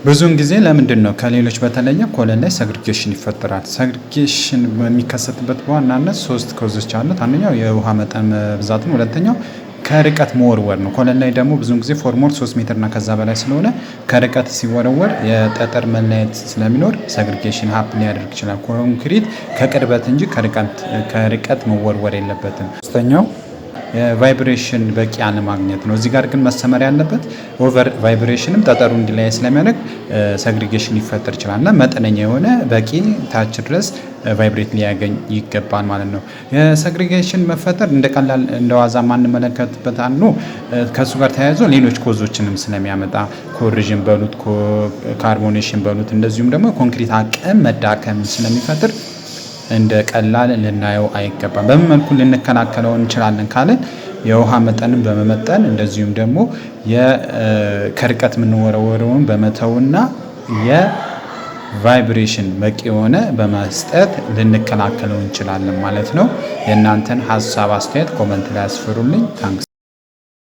ብዙውን ጊዜ ለምንድነው ከሌሎች በተለየ ኮለን ላይ ሰግሪጌሽን ይፈጠራል? ሰግሪጌሽን በሚከሰትበት በዋናነት 3 ኮዞች አሉት። አንደኛው የውሃ መጠን መብዛት ነው። ሁለተኛው ከርቀት መወርወር ነው። ኮለን ላይ ደግሞ ብዙውን ጊዜ ፎርሞል 3 ሜትር እና ከዛ በላይ ስለሆነ ከርቀት ሲወረወር የጠጠር መለያየት ስለሚኖር ሰግሪጌሽን ሀፕን ሊያደርግ ይችላል። ኮንክሪት ከቅርበት እንጂ ከርቀት መወርወር የለበትም። ሶስተኛው ቫይብሬሽን በቂ አለማግኘት ነው። እዚህ ጋር ግን መሰመር ያለበት ኦቨር ቫይብሬሽንም ጠጠሩ እንዲለያይ ስለሚያደርግ ሰግሪጌሽን ሊፈጠር ይችላል እና መጠነኛ የሆነ በቂ ታች ድረስ ቫይብሬት ሊያገኝ ይገባል ማለት ነው። የሰግሪጌሽን መፈጠር እንደ ቀላል እንደ ዋዛ ማንመለከትበት አንዱ ከሱ ጋር ተያይዞ ሌሎች ኮዞችንም ስለሚያመጣ ኮሪዥን በሉት ካርቦኔሽን በሉት እንደዚሁም ደግሞ ኮንክሪት አቅም መዳከም ስለሚፈጥር እንደ ቀላል ልናየው አይገባም። በምን መልኩ ልንከላከለው እንችላለን ካለን የውሃ መጠንን በመመጠን እንደዚሁም ደግሞ ከርቀት የምንወረወረውን በመተውና የቫይብሬሽን በቂ የሆነ በመስጠት ልንከላከለው እንችላለን ማለት ነው። የእናንተን ሀሳብ አስተያየት ኮመንት ላይ አስፍሩልኝ። ታንክስ